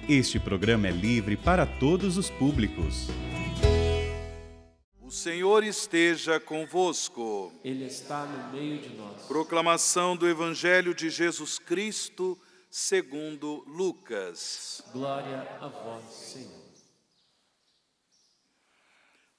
Este programa é livre para todos os públicos. O Senhor esteja convosco. Ele está no meio de nós. Proclamação do Evangelho de Jesus Cristo segundo Lucas. Glória a vós, Senhor.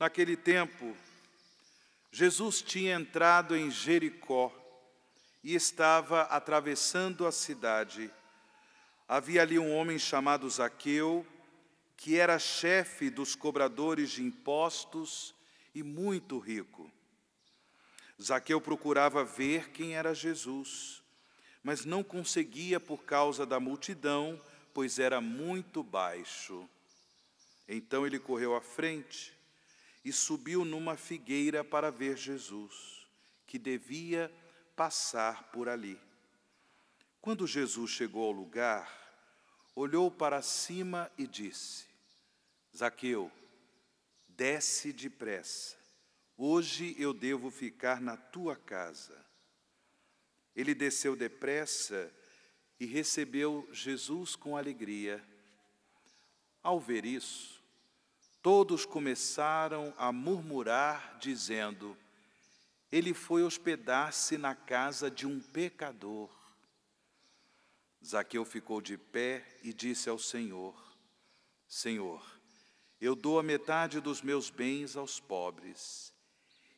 Naquele tempo, Jesus tinha entrado em Jericó e estava atravessando a cidade. Havia ali um homem chamado Zaqueu, que era chefe dos cobradores de impostos e muito rico. Zaqueu procurava ver quem era Jesus, mas não conseguia por causa da multidão, pois era muito baixo. Então ele correu à frente e subiu numa figueira para ver Jesus, que devia passar por ali. Quando Jesus chegou ao lugar, olhou para cima e disse: Zaqueu, desce depressa, hoje eu devo ficar na tua casa. Ele desceu depressa e recebeu Jesus com alegria. Ao ver isso, todos começaram a murmurar, dizendo: ele foi hospedar-se na casa de um pecador. Zaqueu ficou de pé e disse ao Senhor: Senhor, eu dou a metade dos meus bens aos pobres,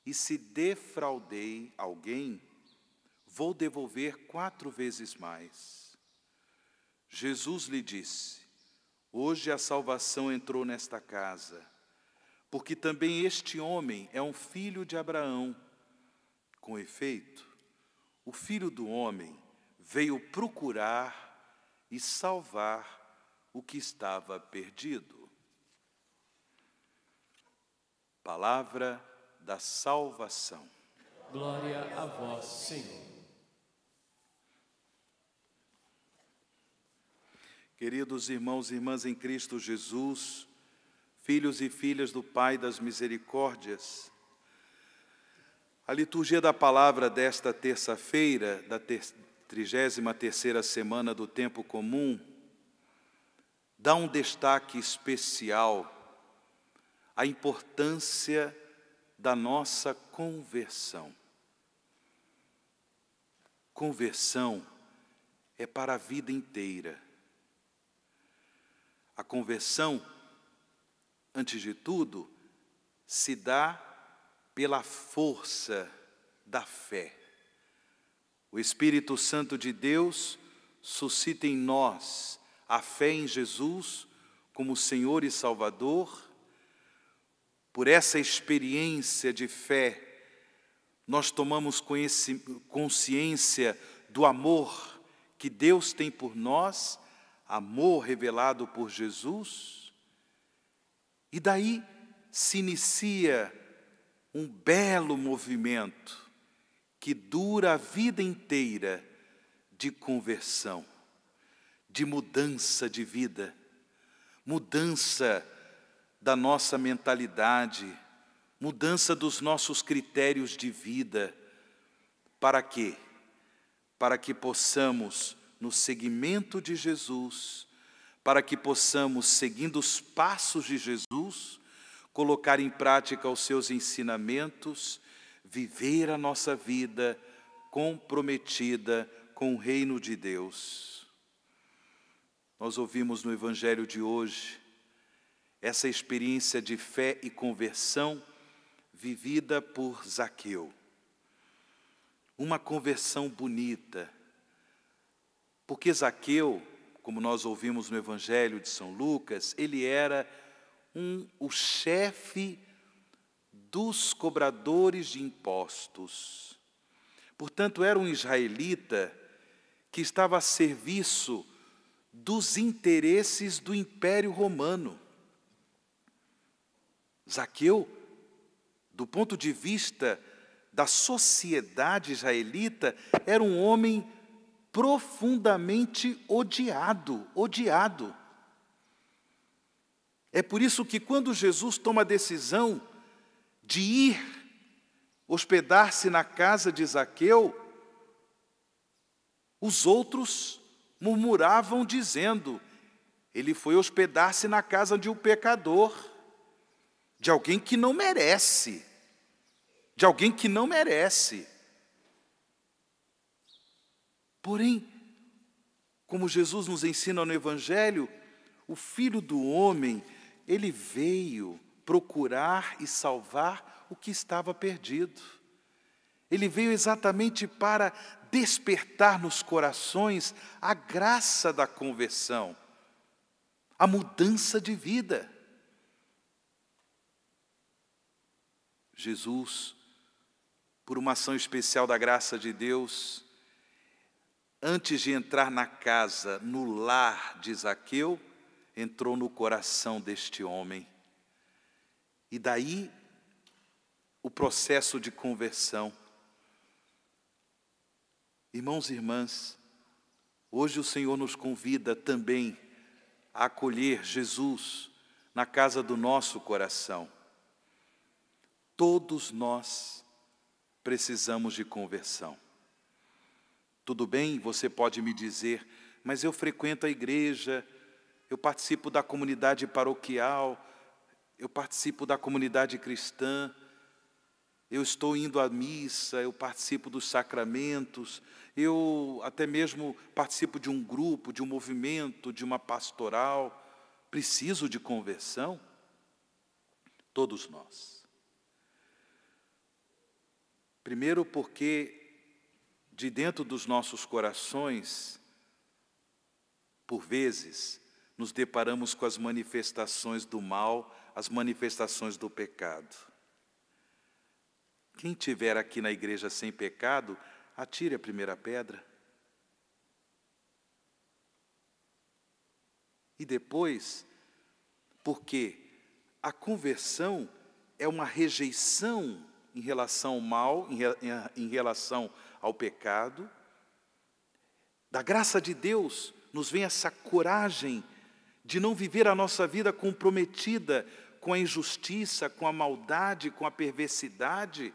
e se defraudei alguém, vou devolver 4 vezes mais. Jesus lhe disse: hoje a salvação entrou nesta casa, porque também este homem é um filho de Abraão. Com efeito, o Filho do Homem veio procurar e salvar o que estava perdido. Palavra da salvação. Glória a vós, Senhor. Queridos irmãos e irmãs em Cristo Jesus, filhos e filhas do Pai das Misericórdias, a liturgia da palavra desta terça-feira, da 33ª semana do tempo comum, dá um destaque especial à importância da nossa conversão. Conversão é para a vida inteira. A conversão, antes de tudo, se dá pela força da fé. O Espírito Santo de Deus suscita em nós a fé em Jesus como Senhor e Salvador. Por essa experiência de fé, nós tomamos consciência do amor que Deus tem por nós, amor revelado por Jesus, e daí se inicia um belo movimento que dura a vida inteira de conversão, de mudança de vida, mudança da nossa mentalidade, mudança dos nossos critérios de vida. Para quê? Para que possamos, no seguimento de Jesus, para que possamos, seguindo os passos de Jesus, colocar em prática os seus ensinamentos, viver a nossa vida comprometida com o reino de Deus. Nós ouvimos no Evangelho de hoje essa experiência de fé e conversão vivida por Zaqueu. Uma conversão bonita, porque Zaqueu, como nós ouvimos no Evangelho de São Lucas, ele era o chefe dos cobradores de impostos. Portanto, era um israelita que estava a serviço dos interesses do Império Romano. Zaqueu, do ponto de vista da sociedade israelita, era um homem profundamente odiado. É por isso que quando Jesus toma a decisão de ir hospedar-se na casa de Zaqueu, os outros murmuravam dizendo: Ele foi hospedar-se na casa de um pecador, de alguém que não merece, de alguém que não merece. Porém, como Jesus nos ensina no Evangelho, o Filho do Homem, ele veio procurar e salvar o que estava perdido. Ele veio exatamente para despertar nos corações a graça da conversão, a mudança de vida. Jesus, por uma ação especial da graça de Deus, antes de entrar na casa, no lar de Zaqueu, entrou no coração deste homem. E daí o processo de conversão. Irmãos e irmãs, hoje o Senhor nos convida também a acolher Jesus na casa do nosso coração. Todos nós precisamos de conversão. Tudo bem, você pode me dizer, mas eu frequento a igreja, eu participo da comunidade paroquial, eu participo da comunidade cristã, eu estou indo à missa, eu participo dos sacramentos, eu até mesmo participo de um grupo, de um movimento, de uma pastoral. Preciso de conversão? Todos nós. Primeiro porque de dentro dos nossos corações, por vezes, nos deparamos com as manifestações do mal, as manifestações do pecado. Quem estiver aqui na igreja sem pecado, atire a primeira pedra. E depois, porque a conversão é uma rejeição em relação ao mal, em relação ao pecado. Da graça de Deus nos vem essa coragem de não viver a nossa vida comprometida com a injustiça, com a maldade, com a perversidade,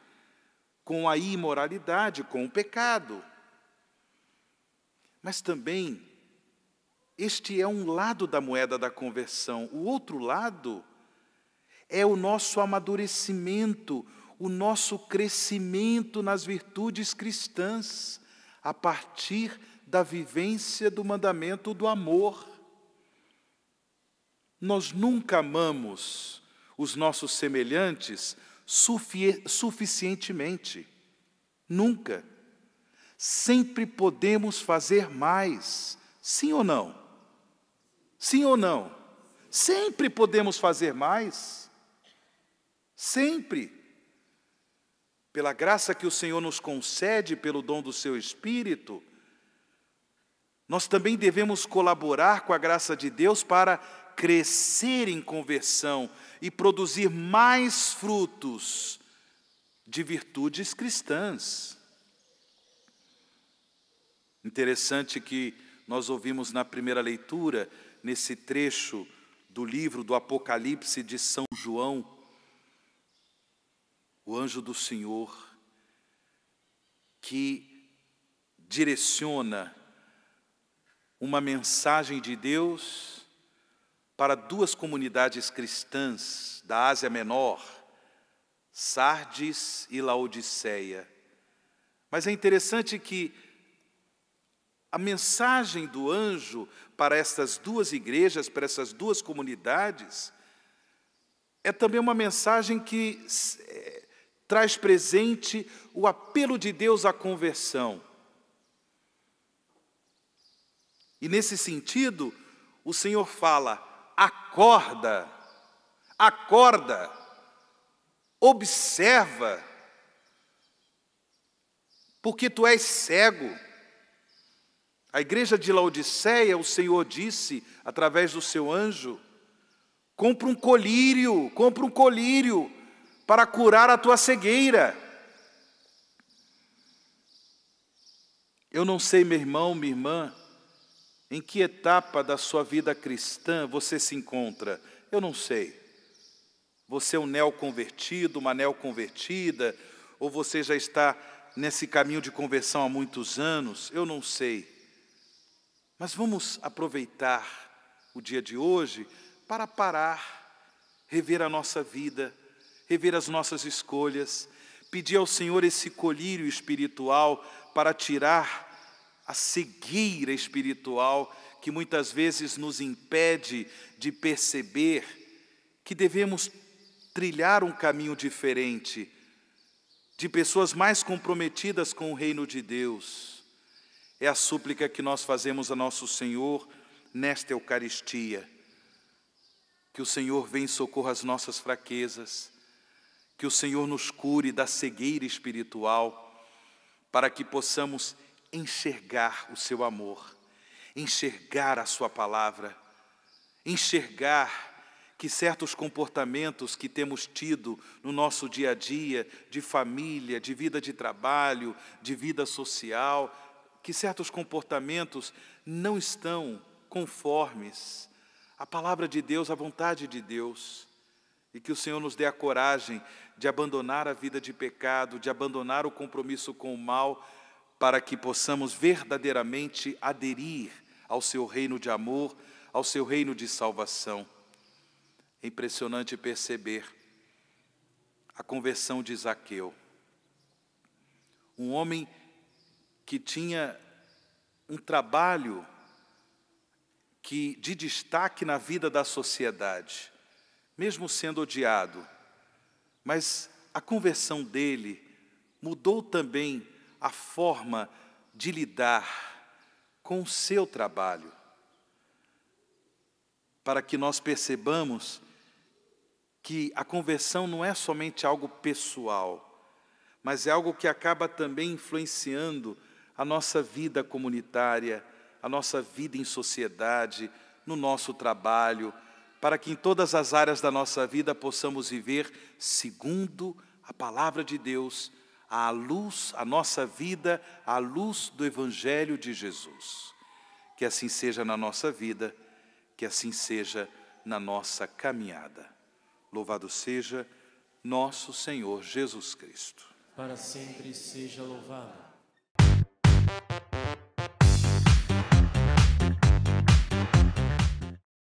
com a imoralidade, com o pecado. Mas também, este é um lado da moeda da conversão. O outro lado é o nosso amadurecimento, o nosso crescimento nas virtudes cristãs, a partir da vivência do mandamento do amor. Nós nunca amamos os nossos semelhantes suficientemente. Nunca. Sempre podemos fazer mais. Sim ou não? Sim ou não? Sempre podemos fazer mais. Sempre. Pela graça que o Senhor nos concede, pelo dom do seu Espírito, nós também devemos colaborar com a graça de Deus para crescer em conversão e produzir mais frutos de virtudes cristãs. Interessante que nós ouvimos na primeira leitura, nesse trecho do livro do Apocalipse de São João, o anjo do Senhor, que direciona uma mensagem de Deus para duas comunidades cristãs da Ásia Menor, Sardes e Laodiceia. Mas é interessante que a mensagem do anjo para essas duas igrejas, para essas duas comunidades, é também uma mensagem que traz presente o apelo de Deus à conversão. E nesse sentido, o Senhor fala: acorda, acorda, observa, porque tu és cego. A igreja de Laodiceia, o Senhor disse, através do seu anjo: compra um colírio para curar a tua cegueira. Eu não sei, meu irmão, minha irmã, em que etapa da sua vida cristã você se encontra. Eu não sei. Você é um neoconvertido, uma neoconvertida, ou você já está nesse caminho de conversão há muitos anos? Eu não sei. Mas vamos aproveitar o dia de hoje para parar, rever a nossa vida, rever as nossas escolhas, pedir ao Senhor esse colírio espiritual para tirar a cegueira espiritual que muitas vezes nos impede de perceber que devemos trilhar um caminho diferente, de pessoas mais comprometidas com o reino de Deus. É a súplica que nós fazemos a nosso Senhor nesta Eucaristia. Que o Senhor venha em socorro às nossas fraquezas, que o Senhor nos cure da cegueira espiritual, para que possamos enxergar o seu amor, enxergar a sua palavra, enxergar que certos comportamentos que temos tido no nosso dia a dia, de família, de vida de trabalho, de vida social, que certos comportamentos não estão conformes à palavra de Deus, à vontade de Deus, e que o Senhor nos dê a coragem de abandonar a vida de pecado, de abandonar o compromisso com o mal, para que possamos verdadeiramente aderir ao seu reino de amor, ao seu reino de salvação. É impressionante perceber a conversão de Zaqueu. Um homem que tinha um trabalho de destaque na vida da sociedade, mesmo sendo odiado, mas a conversão dele mudou também a forma de lidar com o seu trabalho, para que nós percebamos que a conversão não é somente algo pessoal, mas é algo que acaba também influenciando a nossa vida comunitária, a nossa vida em sociedade, no nosso trabalho, para que em todas as áreas da nossa vida possamos viver segundo a palavra de Deus, à luz, a nossa vida, à luz do Evangelho de Jesus. Que assim seja na nossa vida, que assim seja na nossa caminhada. Louvado seja nosso Senhor Jesus Cristo. Para sempre seja louvado.